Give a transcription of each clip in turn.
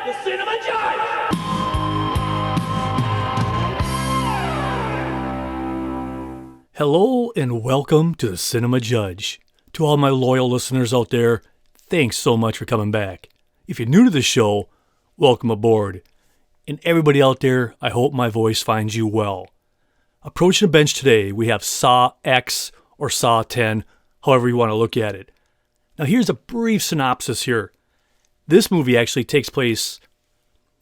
the Cinema Judge! Hello and welcome to the Cinema Judge. To all my loyal listeners out there, thanks so much for coming back. If you're new to the show, welcome aboard. And everybody out there, I hope my voice finds you well. Approaching the bench today, we have Saw X or Saw 10, however you want to look at it. Now here's a brief synopsis here. This movie actually takes place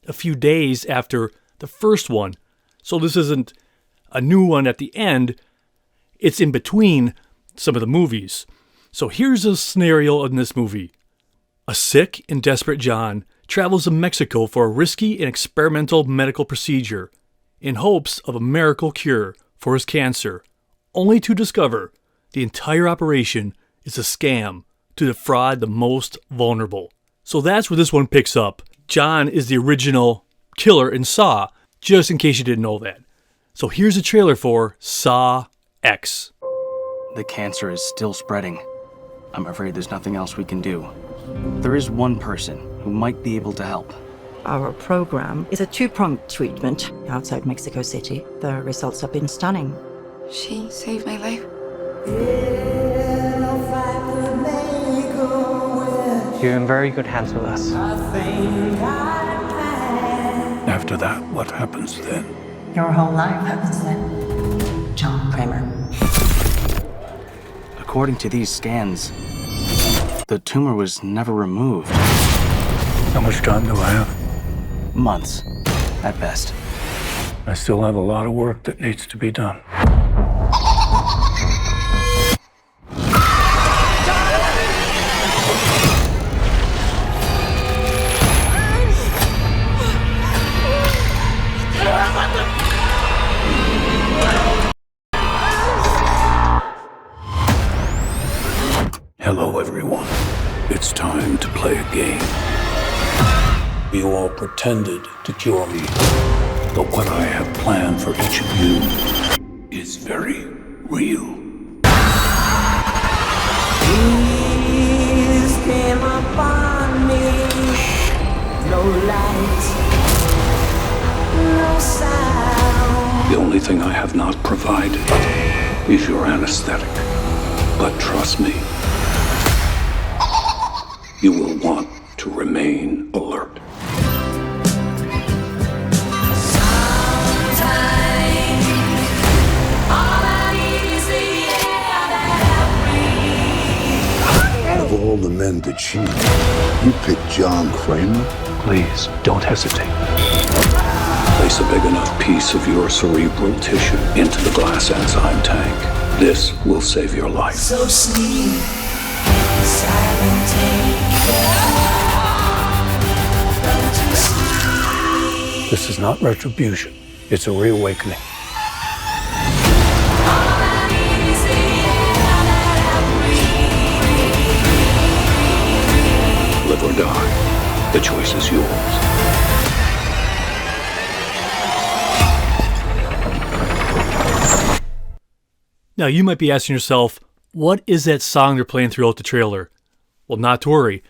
a few days after the first one, so this isn't a new one at the end. It's in between some of the movies. So here's a scenario in this movie. A sick and desperate John travels to Mexico for a risky and experimental medical procedure in hopes of a miracle cure for his cancer, only to discover the entire operation is a scam to defraud the most vulnerable. So that's where this one picks up. John is the original killer in Saw, just in case you didn't know that. So here's a trailer for Saw X. The cancer is still spreading. I'm afraid there's nothing else we can do. There is one person who might be able to help. Our program is a two-pronged treatment outside Mexico City. The results have been stunning. She saved my life. You're in very good hands with us. After that, what happens then? Your whole life happens then. John Kramer. According to these scans, the tumor was never removed. How much time do I have? Months, at best. I still have a lot of work that needs to be done. Hello, everyone. It's time to play a game. You all pretended to cure me, but what I have planned for each of you is very real. Peace came upon me. No light, no sound. The only thing I have not provided is your anesthetic. But trust me, you will want to remain alert. Out of all the men to cheat, you picked John Kramer? Please, don't hesitate. Place a big enough piece of your cerebral tissue into the glass enzyme tank. This will save your life. So sleep, silent This is not retribution. It's a reawakening. Live or die. The choice is yours. Now you might be asking yourself, what is that song they're playing throughout the trailer? Well, not to worry.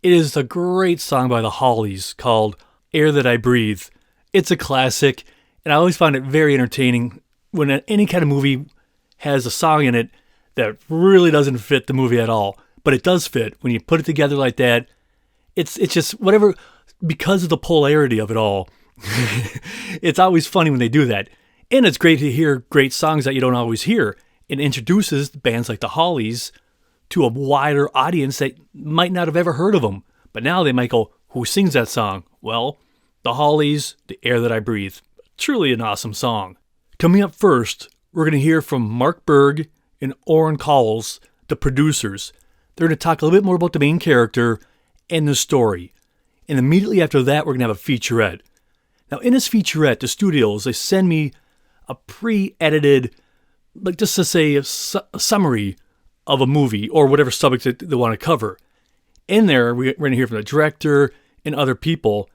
It is a great song by the Hollies called Air That I Breathe. It's a classic, and I always find it very entertaining when any kind of movie has a song in it that really doesn't fit the movie at all. But it does fit when you put it together like that. It's just whatever, because of the polarity of it all. It's always funny when they do that. And it's great to hear great songs that you don't always hear. It introduces bands like the Hollies to a wider audience that might not have ever heard of them. But now they might go, who sings that song? Well, the Hollies, The Air That I Breathe. Truly an awesome song. Coming up first, we're going to hear from Mark Burg and Oren Koules, the producers. They're going to talk a little bit more about the main character and the story. And immediately after that, we're going to have a featurette. Now, in this featurette, the studios, they send me a pre-edited, like just to say, a summary of a movie or whatever subject that they want to cover. In there, we're going to hear from the director and other people.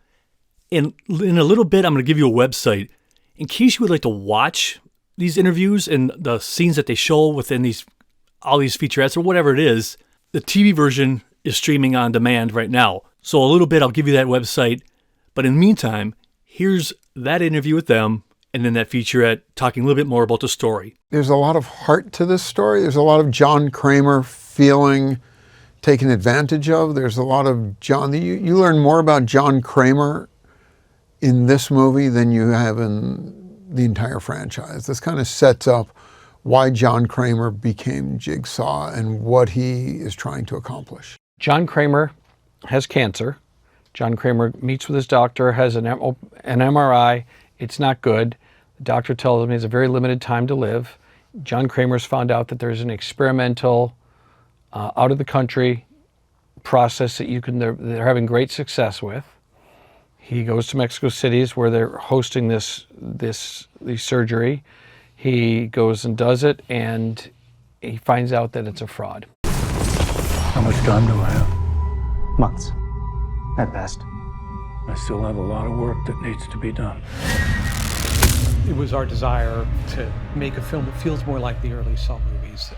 And in a little bit, I'm going to give you a website in case you would like to watch these interviews and the scenes that they show within all these featurettes or whatever it is. The TV version is streaming on demand right now. So a little bit, I'll give you that website. But in the meantime, here's that interview with them, and then that featurette talking a little bit more about the story. There's a lot of heart to this story. There's a lot of John Kramer feeling taken advantage of. There's a lot of John. You learn more about John Kramer in this movie than you have in the entire franchise. This kind of sets up why John Kramer became Jigsaw and what he is trying to accomplish. John Kramer has cancer. John Kramer meets with his doctor, has an MRI. It's not good. The doctor tells him he has a very limited time to live. John Kramer's found out that there's an experimental, out of the country process that they're having great success with. He goes to Mexico City where they're hosting this surgery. He goes and does it, and he finds out that it's a fraud. How much time do I have? Months, at best. I still have a lot of work that needs to be done. It was our desire to make a film that feels more like the early Saw movies.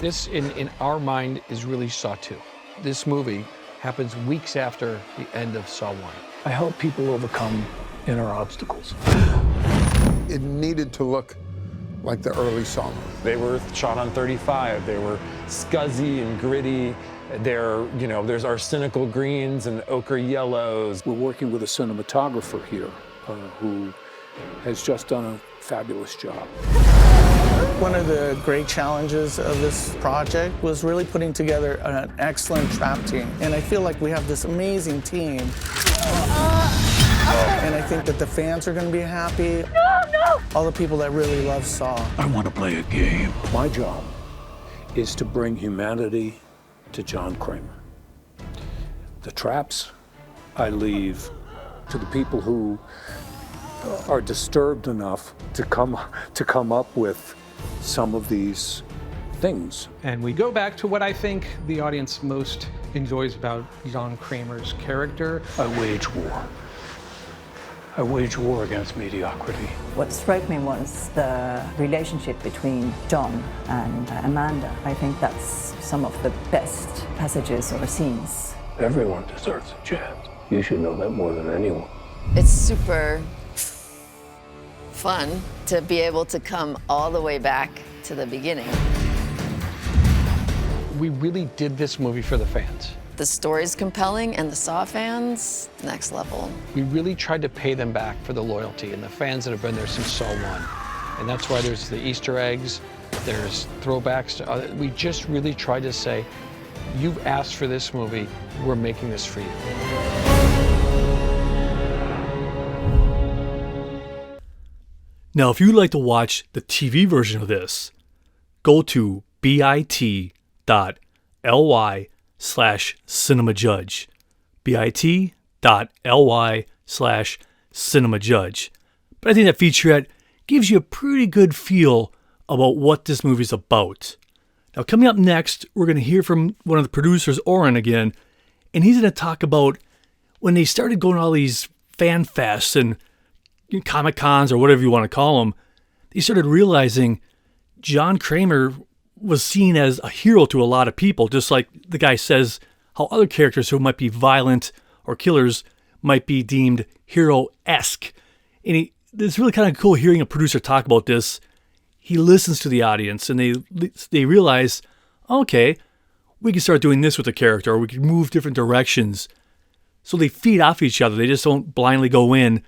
This, in our mind, is really Saw 2. This movie happens weeks after the end of Saw 1. I help people overcome inner obstacles. It needed to look like the early Saw movie. They were shot on 35. They were scuzzy and gritty. There's arsenical greens and ochre yellows. We're working with a cinematographer here who has just done a fabulous job. One of the great challenges of this project was really putting together an excellent trap team. And I feel like we have this amazing team. And I think that the fans are going to be happy. No! All the people that really love Saw. I want to play a game. My job is to bring humanity to John Kramer. The traps I leave to the people who are disturbed enough to come up with some of these things. And we go back to what I think the audience most enjoys about John Kramer's character. I wage war. I wage war against mediocrity. What struck me was the relationship between John and Amanda. I think that's some of the best passages or scenes. Everyone deserves a chance. You should know that more than anyone. It's super fun to be able to come all the way back to the beginning. We really did this movie for the fans. The story's compelling, and the Saw fans, next level. We really tried to pay them back for the loyalty and the fans that have been there since Saw 1. And that's why there's the Easter eggs, there's throwbacks to other. We just really tried to say, you've asked for this movie, we're making this for you. Now, if you'd like to watch the TV version of this, go to bit.ly/cinemajudge. bit.ly/cinemajudge. But I think that featurette gives you a pretty good feel about what this movie's about. Now, coming up next, we're going to hear from one of the producers, Oren, again, and he's going to talk about when they started going to all these fan fests and Comic-Cons or whatever you want to call them, they started realizing John Kramer was seen as a hero to a lot of people, just like the guy says how other characters who might be violent or killers might be deemed hero-esque. And it's really kind of cool hearing a producer talk about this. He listens to the audience and they realize, okay, we can start doing this with the character, or we can move different directions. So they feed off each other. They just don't blindly go in,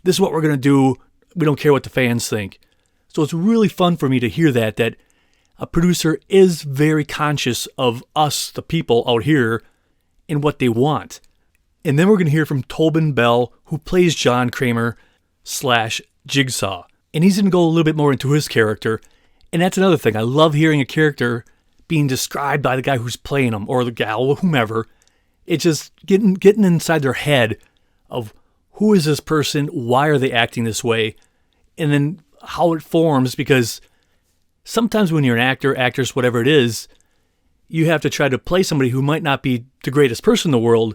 this is what we're going to do. We don't care what the fans think. So it's really fun for me to hear that a producer is very conscious of us, the people out here, and what they want. And then we're going to hear from Tobin Bell, who plays John Kramer / Jigsaw. And he's going to go a little bit more into his character. And that's another thing. I love hearing a character being described by the guy who's playing him, or the gal, or whomever. It's just getting inside their head of who is this person, why are they acting this way, and then how it forms, because sometimes when you're an actor, actress, whatever it is, you have to try to play somebody who might not be the greatest person in the world,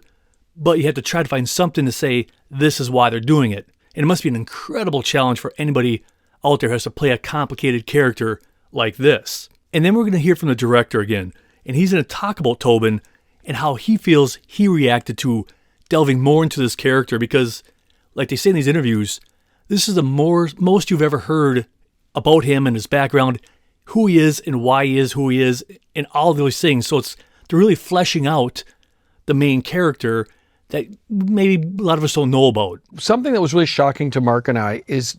but you have to try to find something to say, this is why they're doing it. And it must be an incredible challenge for anybody out there who has to play a complicated character like this. And then we're going to hear from the director again, and he's going to talk about Tobin and how he feels he reacted to delving more into this character, because, like they say in these interviews, this is the most you've ever heard about him and his background, who he is and why he is who he is, and all of those things. So they're really fleshing out the main character that maybe a lot of us don't know about. Something that was really shocking to Mark and I is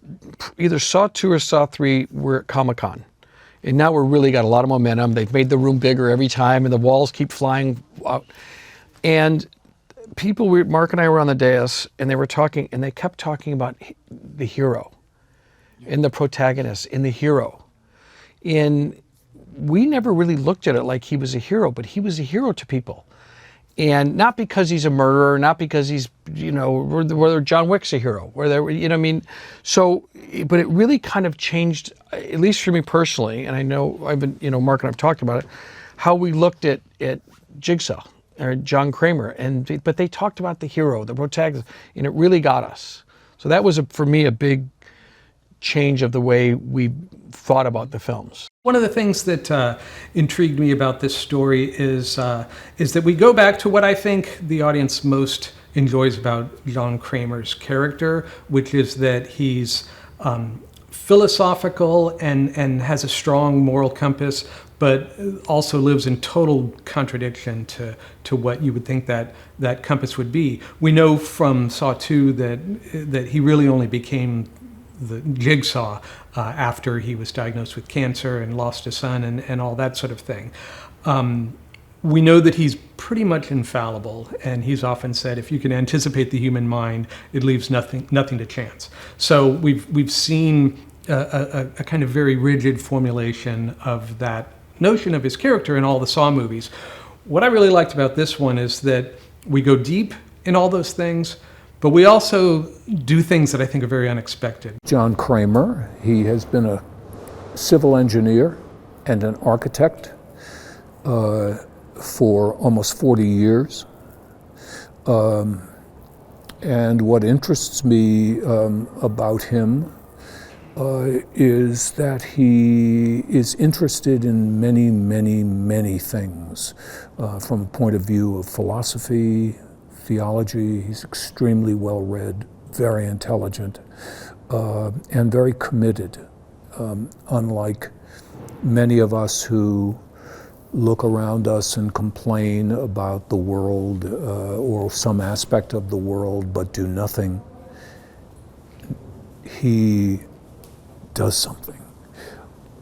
either Saw 2 or Saw 3 were at Comic-Con. And now we're really got a lot of momentum. They've made the room bigger every time, and the walls keep flying out. And Mark and I were on the dais, and they were talking, and they kept talking about the hero and the protagonist and the hero. And we never really looked at it like he was a hero, but he was a hero to people. And not because he's a murderer, not because he's, whether John Wick's a hero, So, but it really kind of changed, at least for me personally, and I know Mark and I've talked about it, how we looked at Jigsaw or John Kramer, but they talked about the hero, the protagonist, and it really got us. So that was, for me, a big change of the way we thought about the films. One of the things that intrigued me about this story is that we go back to what I think the audience most enjoys about John Kramer's character, which is that he's philosophical and has a strong moral compass, but also lives in total contradiction to what you would think that compass would be. We know from Saw 2 that he really only became the Jigsaw after he was diagnosed with cancer and lost his son and all that sort of thing. We know that he's pretty much infallible, and he's often said, if you can anticipate the human mind, it leaves nothing to chance. So we've seen a kind of very rigid formulation of that notion of his character in all the Saw movies. What I really liked about this one is that we go deep in all those things, but we also do things that I think are very unexpected. John Kramer, he has been a civil engineer and an architect for almost 40 years. And what interests me about him is that he is interested in many, many, many things from a point of view of philosophy, theology. He's extremely well-read, very intelligent, and very committed, unlike many of us who look around us and complain about the world or some aspect of the world but do nothing. He does something.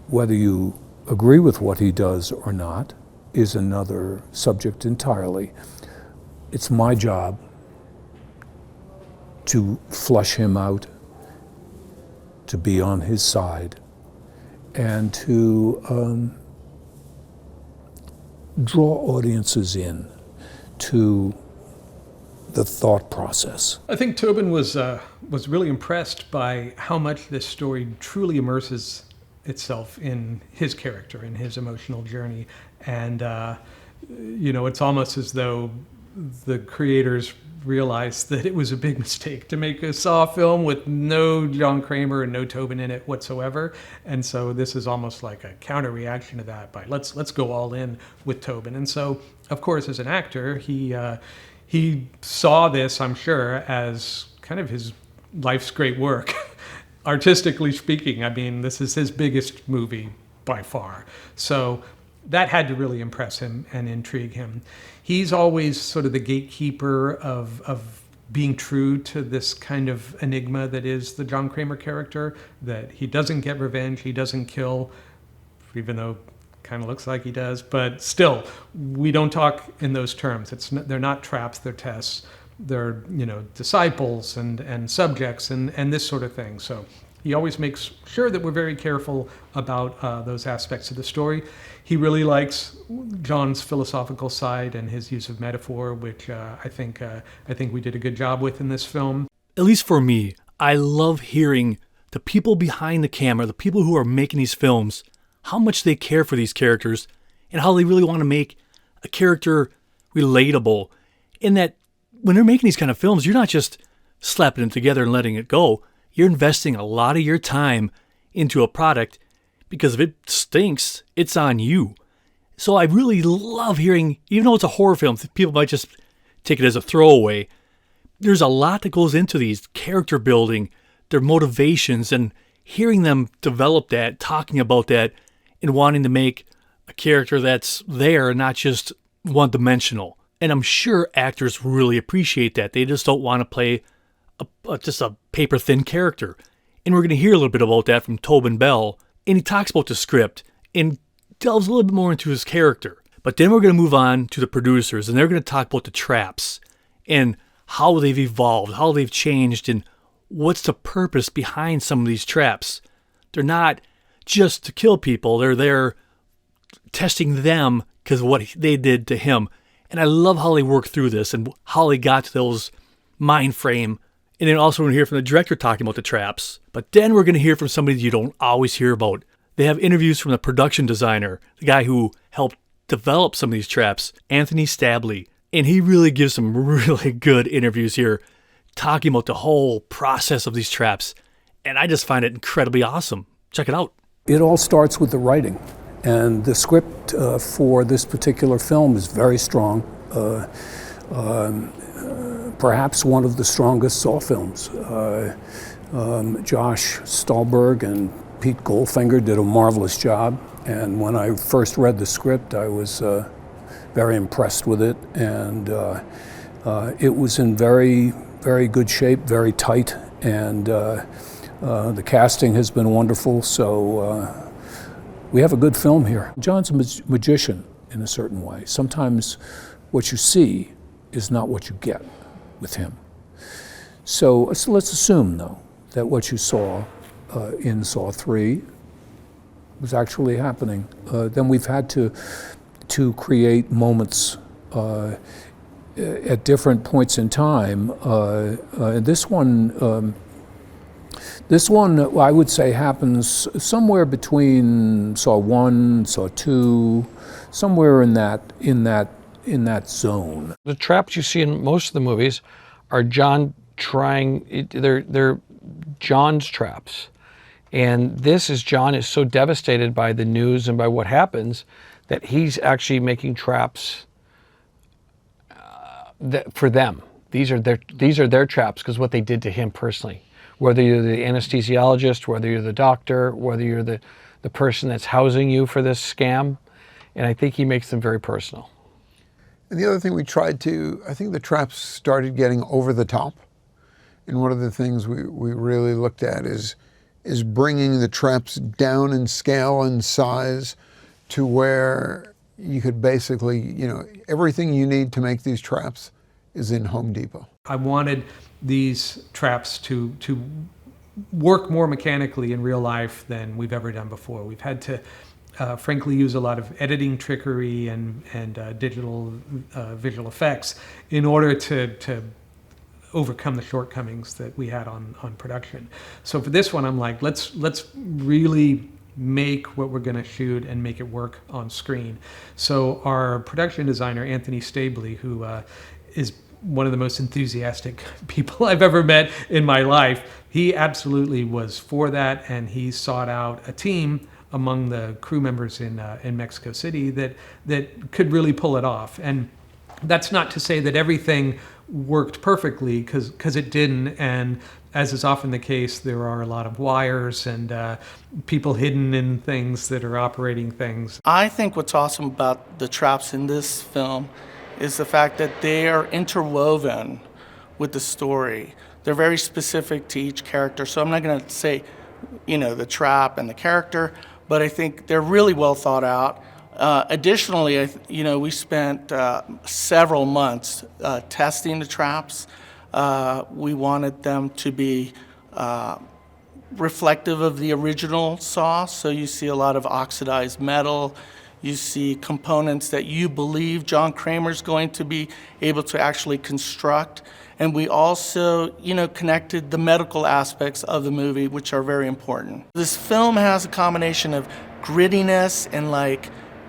Whether you agree with what he does or not is another subject entirely. It's my job to flush him out, to be on his side, and to draw audiences in to the thought process. I think Tobin was really impressed by how much this story truly immerses itself in his character, in his emotional journey. And, it's almost as though the creators realized that it was a big mistake to make a Saw film with no John Kramer and no Tobin in it whatsoever. And so this is almost like a counter reaction to that by let's go all in with Tobin. And so, of course, as an actor, he saw this, I'm sure, as kind of his life's great work. Artistically speaking, I mean, this is his biggest movie by far. So that had to really impress him and intrigue him. He's always sort of the gatekeeper of being true to this kind of enigma that is the John Kramer character, that he doesn't get revenge, he doesn't kill, even though kind of looks like he does, but still, we don't talk in those terms. They're not traps, they're tests. They're, disciples and subjects and this sort of thing. So he always makes sure that we're very careful about those aspects of the story. He really likes John's philosophical side and his use of metaphor, which I think we did a good job with in this film. At least for me, I love hearing the people behind the camera, the people who are making these films, how much they care for these characters and how they really want to make a character relatable. In that when they're making these kind of films, you're not just slapping them together and letting it go. You're investing a lot of your time into a product because if it stinks, it's on you. So I really love hearing, even though it's a horror film, people might just take it as a throwaway. There's a lot that goes into these character building, their motivations, and hearing them develop that, talking about that, and wanting to make a character that's there, not just one-dimensional. And I'm sure actors really appreciate that. They just don't want to play just a paper-thin character. And we're going to hear a little bit about that from Tobin Bell. And he talks about the script and delves a little bit more into his character. But then we're going to move on to the producers, and they're going to talk about the traps and how they've evolved, how they've changed, and what's the purpose behind some of these traps. They're not just to kill people. They're there testing them because of what they did to him. And I love how they work through this and how they got to those mind frame. And then also we're going to hear from the director talking about the traps. But then we're going to hear from somebody that you don't always hear about. They have interviews from the production designer, the guy who helped develop some of these traps, Anthony Stabley. And he really gives some really good interviews here, talking about the whole process of these traps. And I just find it incredibly awesome. Check it out. It all starts with the writing. And the script for this particular film is very strong. Perhaps one of the strongest Saw films. Josh Stolberg and Pete Goldfinger did a marvelous job. And when I first read the script, I was very impressed with it. And it was in very, very good shape, very tight. And the casting has been wonderful. So we have a good film here. John's a magician in a certain way. Sometimes what you see is not what you get with him. So let's assume, though, that what you saw in Saw 3 was actually happening. Then we've had to create moments at different points in time. And this one, I would say, happens somewhere between Saw 1, Saw 2, somewhere in that zone. The traps you see in most of the movies are John they're John's traps. And this is John is so devastated by the news and by what happens that he's actually making traps for them. These are their traps because what they did to him personally. Whether you're the anesthesiologist, whether you're the doctor, whether you're the person that's housing you for this scam. And I think he makes them very personal. And the other thing we tried to, I think the traps started getting over the top. And one of the things we really looked at is bringing the traps down in scale and size to where you could basically, everything you need to make these traps is in Home Depot. I wanted these traps to work more mechanically in real life than we've ever done before. We've had to frankly use a lot of editing trickery and digital visual effects in order to overcome the shortcomings that we had on production. So for this one, I'm like, let's really make what we're going to shoot and make it work on screen. So our production designer, Anthony Stabley, who is one of the most enthusiastic people I've ever met in my life, he absolutely was for that, and he sought out a team among the crew members in Mexico City that could really pull it off. And that's not to say that everything worked perfectly, because it didn't. And as is often the case, there are a lot of wires and people hidden in things that are operating things. I think what's awesome about the traps in this film is the fact that they are interwoven with the story. They're very specific to each character. So I'm not going to say, the trap and the character, but I think they're really well thought out. Additionally, we spent several months testing the traps. We wanted them to be reflective of the original Saw. So you see a lot of oxidized metal. You see components that you believe John Kramer's going to be able to actually construct. And we also, connected the medical aspects of the movie, which are very important. This film has a combination of grittiness and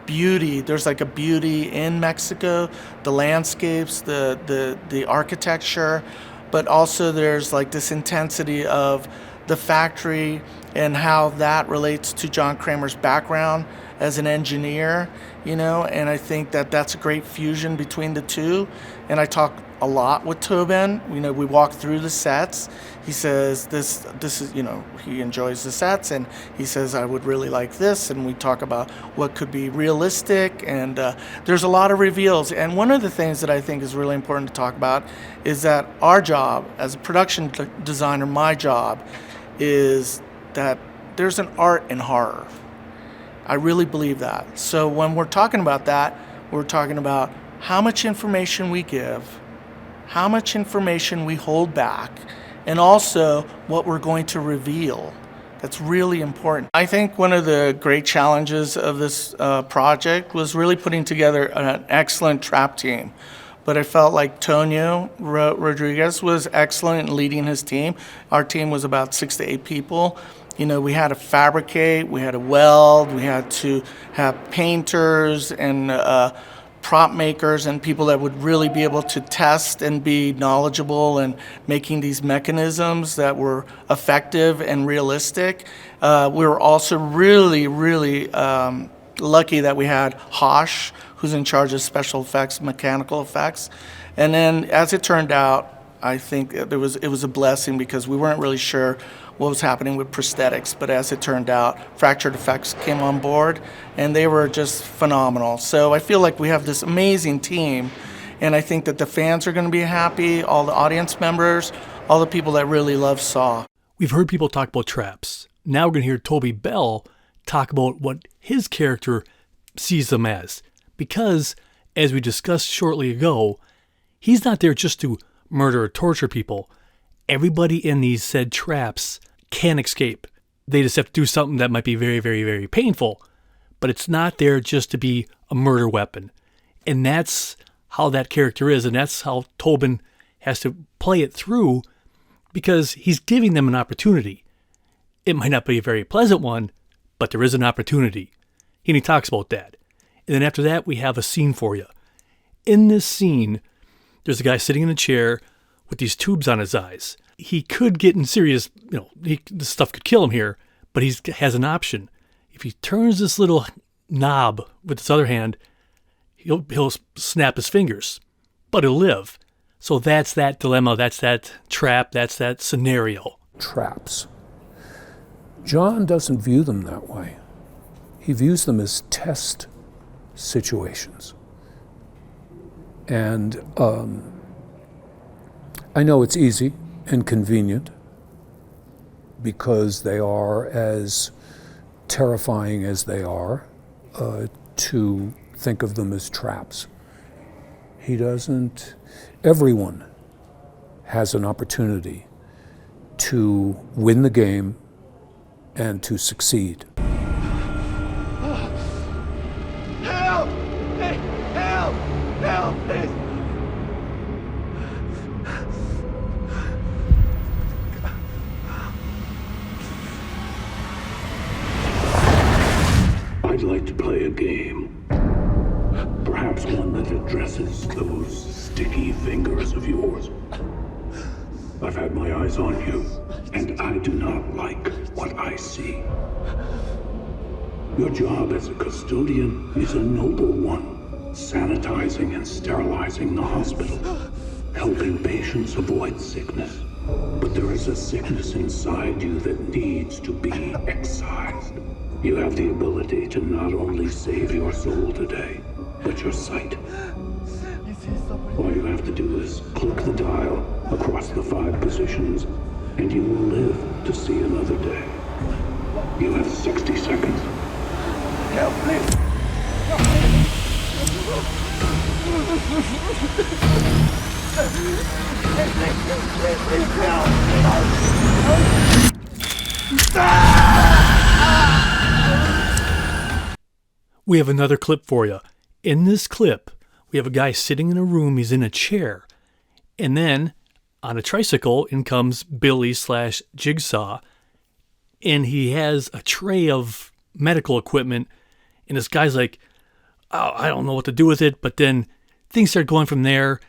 beauty. There's a beauty in Mexico, the landscapes, the architecture, but also there's this intensity of the factory and how that relates to John Kramer's background as an engineer, and I think that that's a great fusion between the two. And I talk a lot with Tobin. We walk through the sets. He says this is, he enjoys the sets, and he says, I would really like this. And we talk about what could be realistic, and there's a lot of reveals. And one of the things that I think is really important to talk about is that our job as a production designer, my job, is that there's an art in horror. I really believe that. So when we're talking about that, we're talking about how much information we give, how much information we hold back, and also what we're going to reveal. That's really important. I think one of the great challenges of this project was really putting together an excellent trap team. But I felt like Tonio Rodriguez was excellent in leading his team. Our team was about 6 to 8 people. We had to fabricate, we had to weld, we had to have painters and prop makers and people that would really be able to test and be knowledgeable in making these mechanisms that were effective and realistic. We were also really, really lucky that we had Hosh, who's in charge of special effects, mechanical effects. And then as it turned out, I think it was a blessing because we weren't really sure what was happening with prosthetics, but as it turned out, Fractured Effects came on board, and they were just phenomenal. So I feel like we have this amazing team, and I think that the fans are going to be happy, all the audience members, all the people that really love Saw. We've heard people talk about traps. Now we're going to hear Tobin Bell talk about what his character sees them as. Because, as we discussed shortly ago, he's not there just to murder or torture people. Everybody in these said traps can escape. They just have to do something that might be very, very, very painful. But it's not there just to be a murder weapon. And that's how that character is. And that's how Tobin has to play it through, because he's giving them an opportunity. It might not be a very pleasant one, but there is an opportunity. And he talks about that. And then after that, we have a scene for you. In this scene, there's a guy sitting in a chair with these tubes on his eyes. He could get in serious, this stuff could kill him here, but he has an option. If he turns this little knob with his other hand, he'll snap his fingers, but he'll live. So that's that dilemma, that's that trap, that's that scenario. Traps. John doesn't view them that way. He views them as test situations. And I know it's easy and convenient because they are as terrifying as they are to think of them as traps. He doesn't. Everyone has an opportunity to win the game and to succeed. Help! Help! Help, please! I'd like to play a game. Perhaps one that addresses those sticky fingers of yours. I've had my eyes on you, and I do not like what I see. Your job as a custodian is a noble one, sanitizing and sterilizing the hospital, helping patients avoid sickness. But there is a sickness inside you that needs to be excised. You have the ability to not only save your soul today, but your sight. All you have to do is click the dial across the 5 positions, and you will live to see another day. You have 60 seconds. Help, please! Please help! We have another clip for you. In this clip, we have a guy sitting in a room. He's in a chair. And then, on a tricycle, in comes Billy/Jigsaw. And he has a tray of medical equipment. And this guy's like, oh, I don't know what to do with it. But then things start going from there.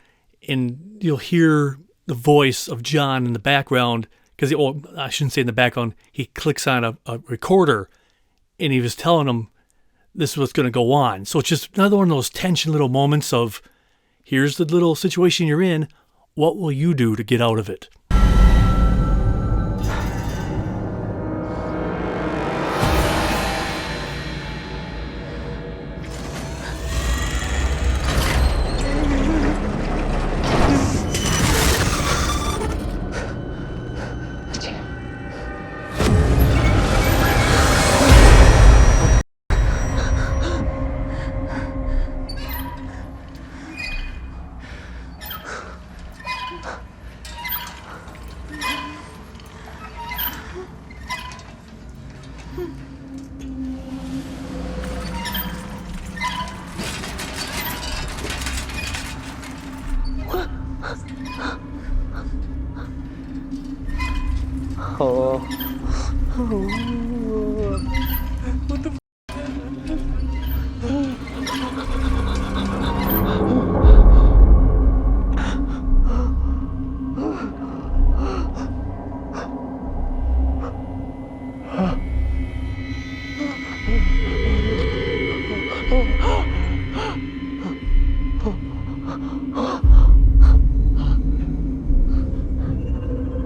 And you'll hear the voice of John in the background. Because, I shouldn't say in the background. He clicks on a recorder. And he was telling him this is what's going to go on. So it's just another one of those tension little moments of, here's the little situation you're in. What will you do to get out of it? What the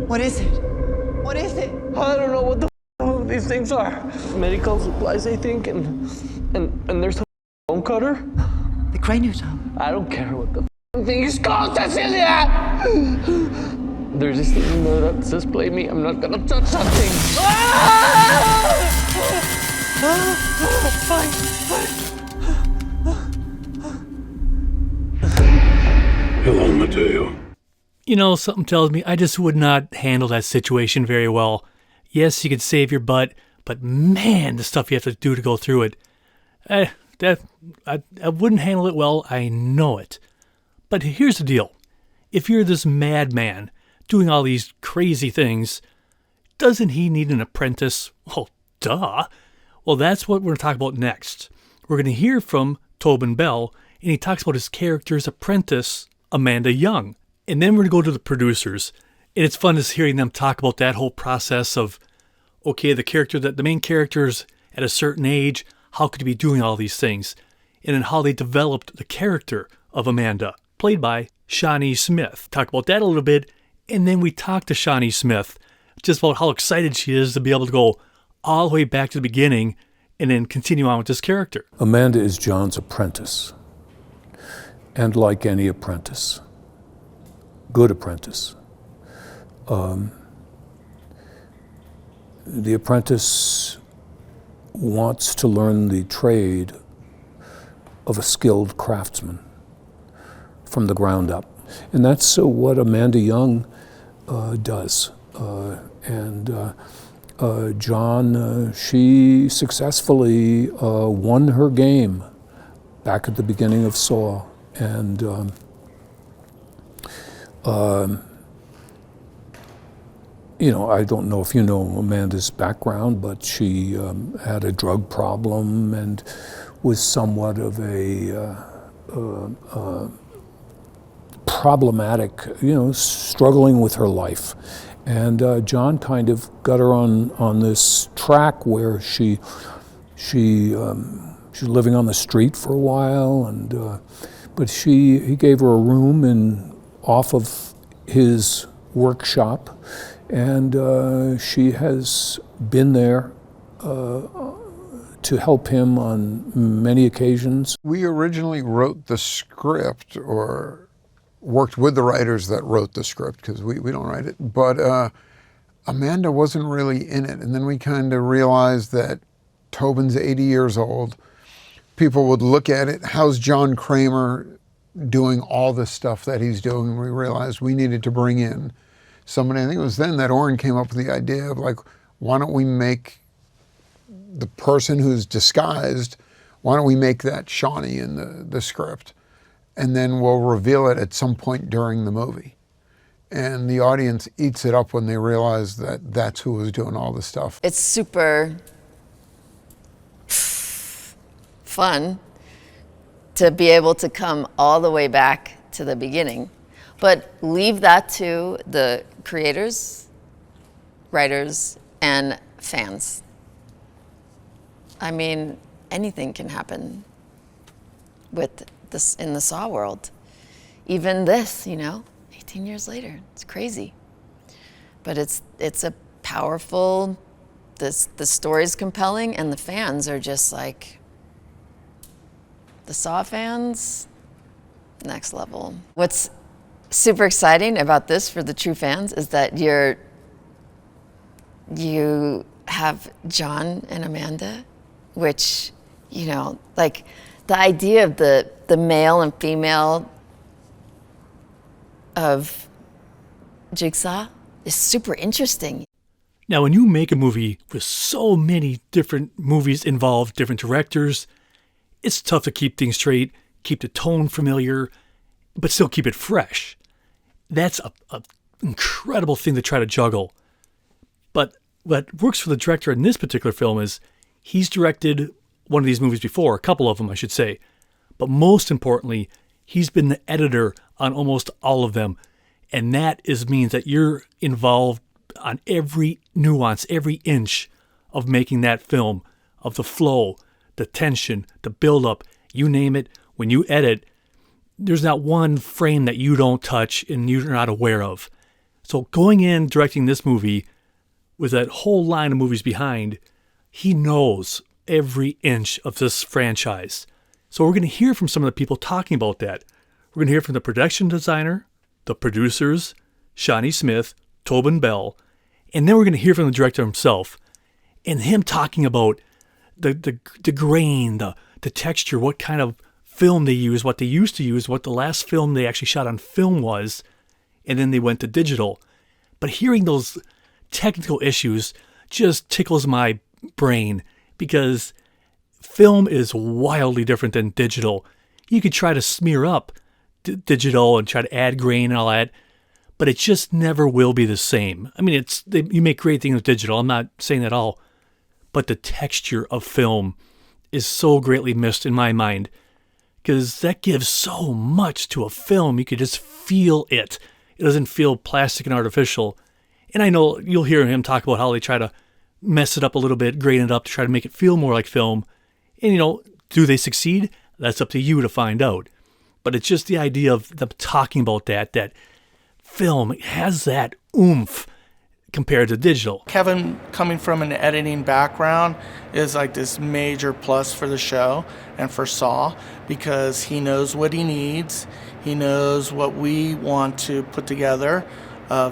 What is it? What is it? I don't know what the these things are. Medical supplies, I think, and there's a bone cutter. The craniotome. I don't care what the thing is called, Cecilia! There's this thing that says play me. I'm not gonna touch that thing. Hello, Mateo. You know, something tells me I just would not handle that situation very well. Yes, you could save your butt, but man, the stuff you have to do to go through it. I wouldn't handle it well, I know it. But here's the deal. If you're this madman doing all these crazy things, doesn't he need an apprentice? Well, duh. Well, that's what we're going to talk about next. We're going to hear from Tobin Bell, and he talks about his character's apprentice, Amanda Young. And then we're going to go to the producers. And it's fun just hearing them talk about that whole process of, okay, the main character's at a certain age, how could he be doing all these things? And then how they developed the character of Amanda, played by Shawnee Smith. Talk about that a little bit. And then we talk to Shawnee Smith just about how excited she is to be able to go all the way back to the beginning and then continue on with this character. Amanda is John's apprentice. And like any apprentice, good apprentice, the apprentice wants to learn the trade of a skilled craftsman from the ground up. And that's what Amanda Young does. John, she successfully won her game back at the beginning of Saw. And you know, I don't know if you know Amanda's background, but she had a drug problem and was somewhat of a problematic, you know, struggling with her life. And John kind of got her on this track where she was living on the street for a while, and but he gave her a room off of his workshop, and she has been there to help him on many occasions. We originally wrote the script, or worked with the writers that wrote the script, because we don't write it, but Amanda wasn't really in it. And then we kind of realized that Tobin's 80 years old. People would look at it, how's John Kramer doing all this stuff that he's doing? And we realized we needed to bring in somebody. I think it was then that Oren came up with the idea of, like, why don't we make the person who's disguised, why don't we make that Shawnee in the script? And then we'll reveal it at some point during the movie. And the audience eats it up when they realize that that's who was doing all the stuff. It's super fun to be able to come all the way back to the beginning, but leave that to the creators, writers, and fans. I mean, anything can happen with this in the Saw world. Even this, 18 years later, it's crazy. But it's a powerful, the story's compelling, and the fans are just like, the Saw fans, next level. What's super exciting about this for the true fans is that you have John and Amanda, which, like the idea of the male and female of Jigsaw is super interesting. Now, when you make a movie with so many different movies involved, different directors, it's tough to keep things straight, keep the tone familiar, but still keep it fresh. That's a incredible thing to try to juggle. But what works for the director in this particular film is he's directed one of these movies before, a couple of them, I should say. But most importantly, he's been the editor on almost all of them. And that means that you're involved on every nuance, every inch of making that film, of the flow, the tension, the buildup, you name it. When you edit, there's not one frame that you don't touch and you're not aware of. So going in, directing this movie with that whole line of movies behind, he knows every inch of this franchise. So we're going to hear from some of the people talking about that. We're going to hear from the production designer, the producers, Shawnee Smith, Tobin Bell, and then we're going to hear from the director himself and him talking about the grain, the texture, what kind of film they use, what they used to use, what the last film they actually shot on film was, and then they went to digital. But hearing those technical issues just tickles my brain because film is wildly different than digital. You could try to smear up digital and try to add grain and all that, but it just never will be the same. I mean, you make great things with digital. I'm not saying that at all, but the texture of film is so greatly missed in my mind because that gives so much to a film. You could just feel it. It doesn't feel plastic and artificial. And I know you'll hear him talk about how they try to mess it up a little bit, grain it up to try to make it feel more like film. And, do they succeed? That's up to you to find out. But it's just the idea of them talking about that film has that oomph compared to digital. Kevin, coming from an editing background, is like this major plus for the show and for Saw because he knows what he needs. He knows what we want to put together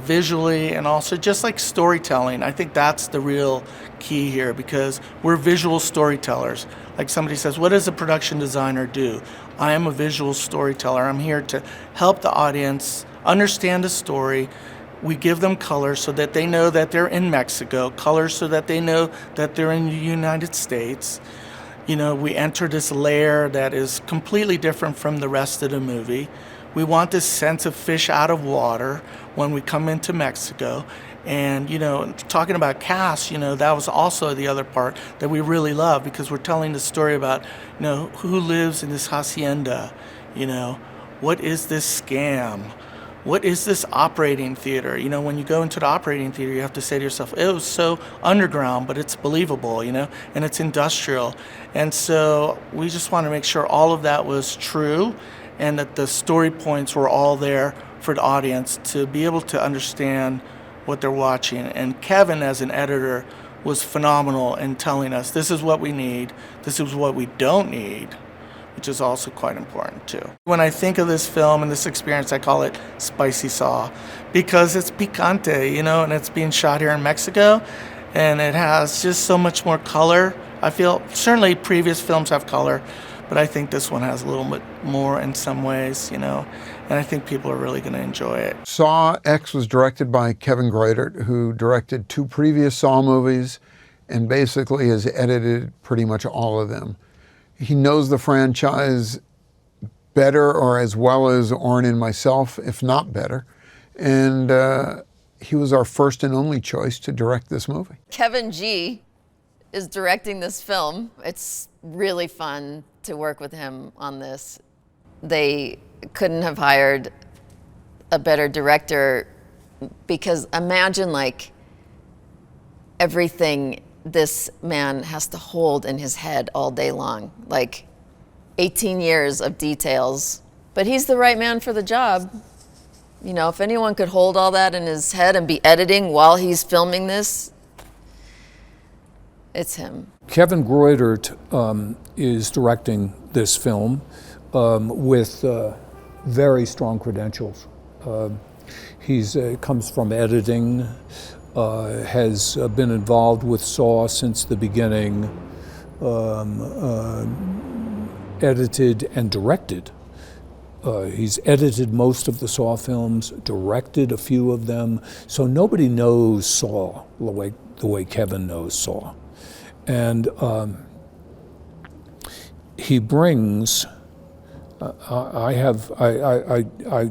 visually and also just like storytelling. I think that's the real key here because we're visual storytellers. Like somebody says, what does a production designer do? I am a visual storyteller. I'm here to help the audience understand a story. We give them colors so that they know that they're in Mexico, colors so that they know that they're in the United States. We enter this layer that is completely different from the rest of the movie. We want this sense of fish out of water when we come into Mexico. And, talking about cast, that was also the other part that we really love because we're telling the story about, who lives in this hacienda, what is this scam? What is this operating theater? When you go into the operating theater, you have to say to yourself, it was so underground, but it's believable, and it's industrial. And so we just want to make sure all of that was true and that the story points were all there for the audience to be able to understand what they're watching. And Kevin, as an editor, was phenomenal in telling us this is what we need, this is what we don't need, which is also quite important too. When I think of this film and this experience, I call it Spicy Saw because it's picante, and it's being shot here in Mexico and it has just so much more color. I feel certainly previous films have color, but I think this one has a little bit more in some ways, and I think people are really going to enjoy it. Saw X was directed by Kevin Greutert, who directed 2 previous Saw movies and basically has edited pretty much all of them. He knows the franchise better or as well as Oren and myself, if not better. And he was our first and only choice to direct this movie. Kevin G is directing this film. It's really fun to work with him on this. They couldn't have hired a better director because imagine like everything this man has to hold in his head all day long, like 18 years of details. But he's the right man for the job. You know, if anyone could hold all that in his head and be editing while he's filming this, it's him. Kevin Greutert is directing this film with very strong credentials. He's comes from editing, has been involved with Saw since the beginning, edited and directed. He's edited most of the Saw films, directed a few of them, so nobody knows Saw the way Kevin knows Saw. And he brings, I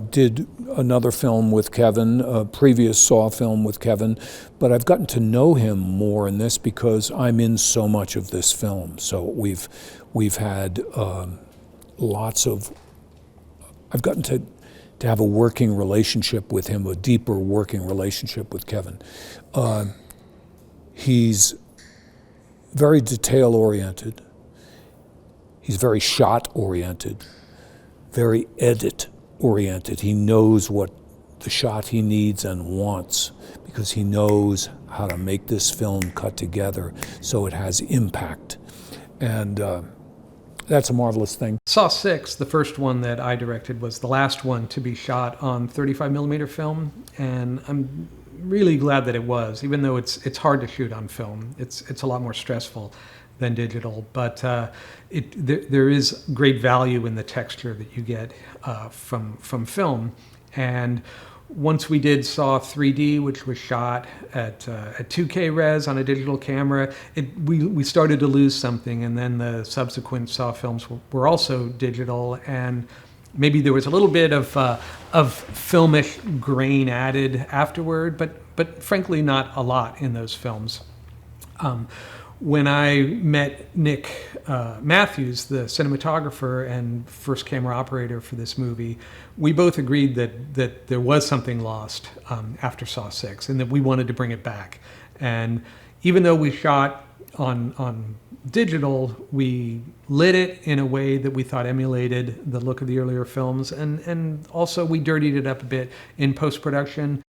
did another film with Kevin, a previous Saw film with Kevin, but I've gotten to know him more in this because I'm in so much of this film. So we've had lots of, I've gotten to have a working relationship with him, a deeper working relationship with Kevin. He's very detail-oriented. He's very shot-oriented, very edit-oriented. He knows what the shot he needs and wants because he knows how to make this film cut together so it has impact. And that's a marvelous thing. Saw 6, the first one that I directed, was the last one to be shot on 35mm film, and I'm really glad that it was, even though it's hard to shoot on film. It's a lot more stressful than digital, but there is great value in the texture that you get from film. And once we did Saw 3D, which was shot at 2K res on a digital camera, we started to lose something, and then the subsequent Saw films were also digital, and maybe there was a little bit of filmish grain added afterward, but frankly not a lot in those films. When I met Nick Matthews, the cinematographer and first camera operator for this movie, we both agreed that there was something lost after Saw 6 and that we wanted to bring it back. And even though we shot on digital, we lit it in a way that we thought emulated the look of the earlier films, and also we dirtied it up a bit in post-production.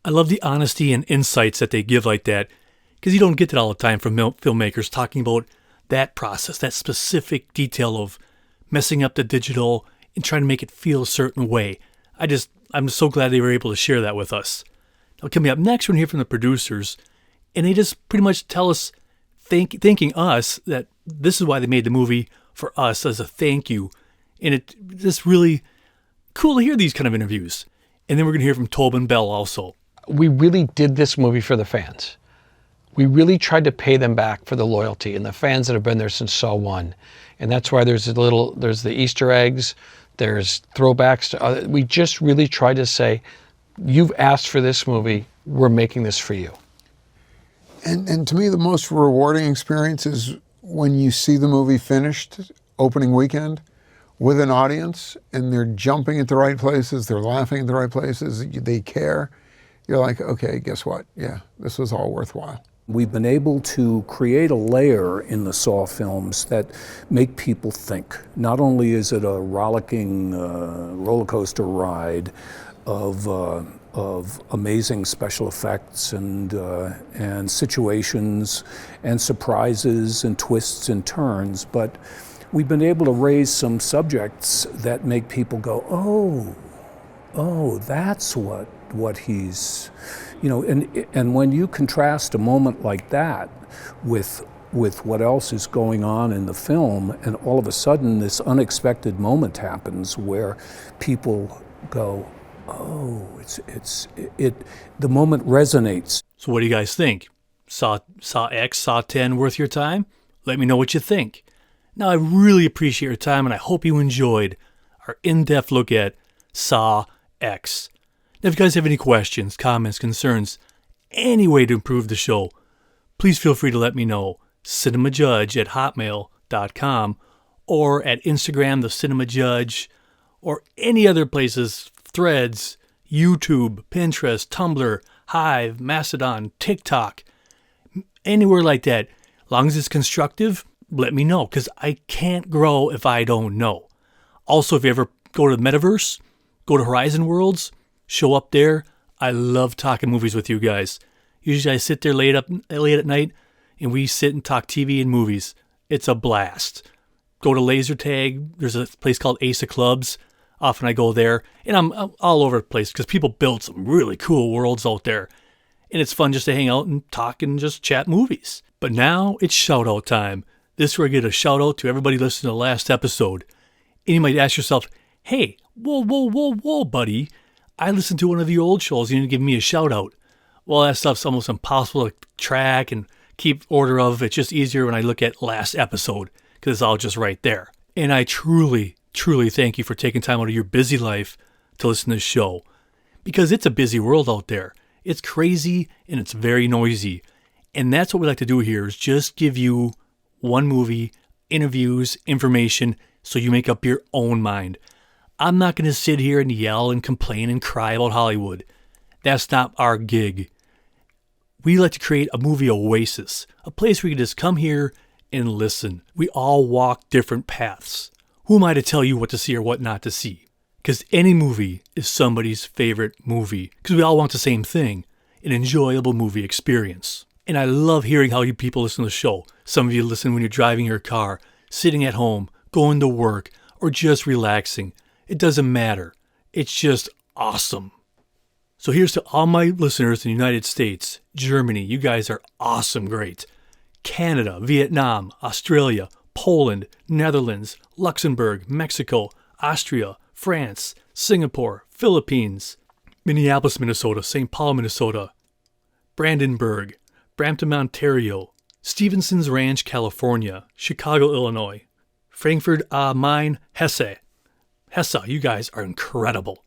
I love the honesty and insights that they give like that, because you don't get that all the time from filmmakers talking about that process, that specific detail of messing up the digital and trying to make it feel a certain way. I'm so glad they were able to share that with us. Now, coming up next, we're going to hear from the producers, and they just pretty much tell us, thanking us that this is why they made the movie for us as a thank you. And it's just really cool to hear these kind of interviews. And then we're going to hear from Tobin Bell also. We really did this movie for the fans. We really tried to pay them back for the loyalty and the fans that have been there since Saw 1. And that's why there's the Easter eggs, there's throwbacks to we just really tried to say, you've asked for this movie, we're making this for you. And to me, the most rewarding experience is when you see the movie finished, opening weekend, with an audience, and they're jumping at the right places, they're laughing at the right places, they care. You're like, okay, guess what? Yeah, this was all worthwhile. We've been able to create a layer in the Saw films that make people think. Not only is it a rollicking roller coaster ride of amazing special effects and situations and surprises and twists and turns, but we've been able to raise some subjects that make people go, oh, that's what he's, and when you contrast a moment like that with what else is going on in the film, and all of a sudden this unexpected moment happens where people go, oh, the moment resonates. So what do you guys think? Saw X, Saw 10 worth your time? Let me know what you think. Now, I really appreciate your time, and I hope you enjoyed our in-depth look at Saw X. Now, if you guys have any questions, comments, concerns, any way to improve the show, please feel free to let me know. cinemajudge@hotmail.com or at Instagram, the Cinema Judge, or any other places, Threads, YouTube, Pinterest, Tumblr, Hive, Mastodon, TikTok. Anywhere like that. As long as it's constructive, let me know, because I can't grow if I don't know. Also, if you ever go to the metaverse, go to Horizon Worlds, show up there. I love talking movies with you guys. Usually I sit there late at night and we sit and talk TV and movies. It's a blast. Go to laser tag. There's a place called Ace of Clubs. Often I go there, and I'm all over the place because people build some really cool worlds out there. And it's fun just to hang out and talk and just chat movies. But now it's shout out time. This is where I get a shout out to everybody listening to the last episode. And you might ask yourself, hey, whoa, buddy. I listened to one of your old shows. You didn't give me a shout out. Well, that stuff's almost impossible to track and keep order of. It's just easier when I look at last episode because it's all just right there. And I truly thank you for taking time out of your busy life to listen to this show, because it's a busy world out there. It's crazy and it's very noisy. And that's what we like to do here, is just give you one movie, interviews, information, so you make up your own mind. I'm not going to sit here and yell and complain and cry about Hollywood. That's not our gig. We like to create a movie oasis, a place where you can just come here and listen. We all walk different paths. Who am I to tell you what to see or what not to see? Because any movie is somebody's favorite movie. Because we all want the same thing, an enjoyable movie experience. And I love hearing how you people listen to the show. Some of you listen when you're driving your car, sitting at home, going to work, or just relaxing. It doesn't matter. It's just awesome. So here's to all my listeners in the United States, Germany. You guys are awesome, great. Canada, Vietnam, Australia, Poland, Netherlands, Luxembourg, Mexico, Austria, France, Singapore, Philippines, Minneapolis, Minnesota, St. Paul, Minnesota, Brandenburg, Brampton, Ontario, Stevenson's Ranch, California, Chicago, Illinois, Frankfurt am Main, Hesse. Hesse, you guys are incredible.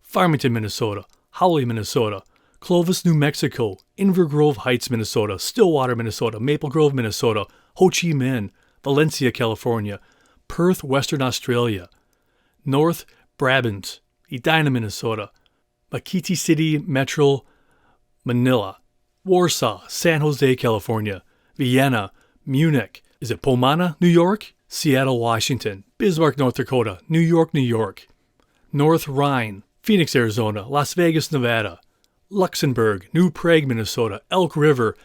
Farmington, Minnesota, Howley, Minnesota, Clovis, New Mexico, Inver Grove Heights, Minnesota, Stillwater, Minnesota, Maple Grove, Minnesota, Ho Chi Minh, Valencia, California, Perth, Western Australia, North Brabant, Edina, Minnesota, Makiti City, Metro, Manila, Warsaw, San Jose, California, Vienna, Munich, is it Pomona, New York? Seattle, Washington, Bismarck, North Dakota, New York, New York, North Rhine, Phoenix, Arizona, Las Vegas, Nevada, Luxembourg, New Prague, Minnesota, Elk River,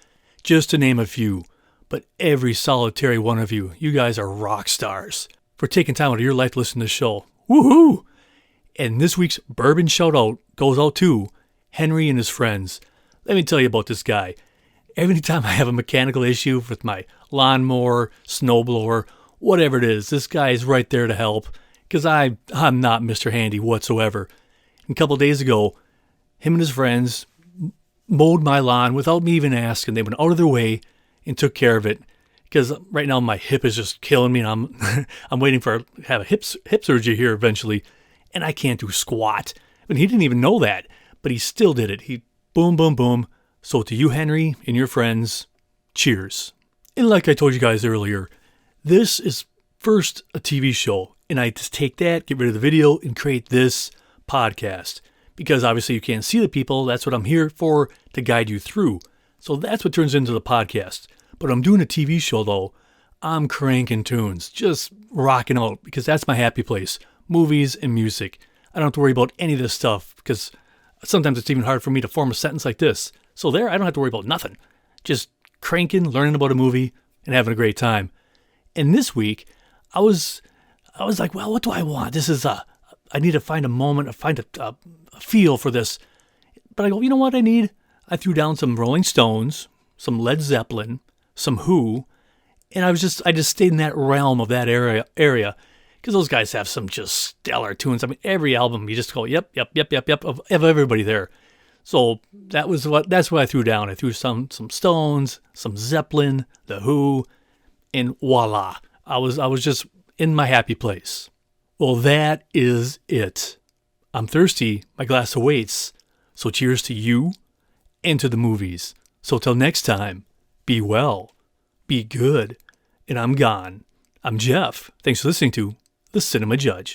just to name a few. But every solitary one of you, you guys are rock stars for taking time out of your life to listen to the show. Woohoo! And this week's bourbon shout out goes out to Henry and his friends. Let me tell you about this guy. Every time I have a mechanical issue with my lawnmower, snowblower, whatever it is, this guy is right there to help, because I'm not Mr. Handy whatsoever. And a couple days ago, him and his friends mowed my lawn without me even asking. They went out of their way and took care of it, because right now my hip is just killing me, and I'm waiting for have a hip surgery here eventually, and I can't do squat. And he didn't even know that, but he still did it. He boom, boom, boom. So to you, Henry, and your friends, cheers. And like I told you guys earlier, this is first a TV show, and I just take that, get rid of the video, and create this podcast. Because obviously you can't see the people. That's what I'm here for, to guide you through. So that's what turns into the podcast. But I'm doing a TV show, though. I'm cranking tunes, just rocking out, because that's my happy place. Movies and music. I don't have to worry about any of this stuff, because sometimes it's even hard for me to form a sentence like this. So there, I don't have to worry about nothing. Just cranking, learning about a movie, and having a great time. And this week, I was like, well, what do I want? This is I need to find a moment, find a feel for this. But I go, you know what I need? I threw down some Rolling Stones, some Led Zeppelin, some Who, and I just stayed in that realm of that area, because those guys have some just stellar tunes. I mean, every album, you just go, yep, of everybody there. So that's what I threw down. I threw some Stones, some Zeppelin, the Who, and voila, I was just in my happy place. Well, that is it. I'm thirsty. My glass awaits. So cheers to you and to the movies. So till next time, be well, be good, and I'm gone. I'm Jeff. Thanks for listening to The Cinema Judge.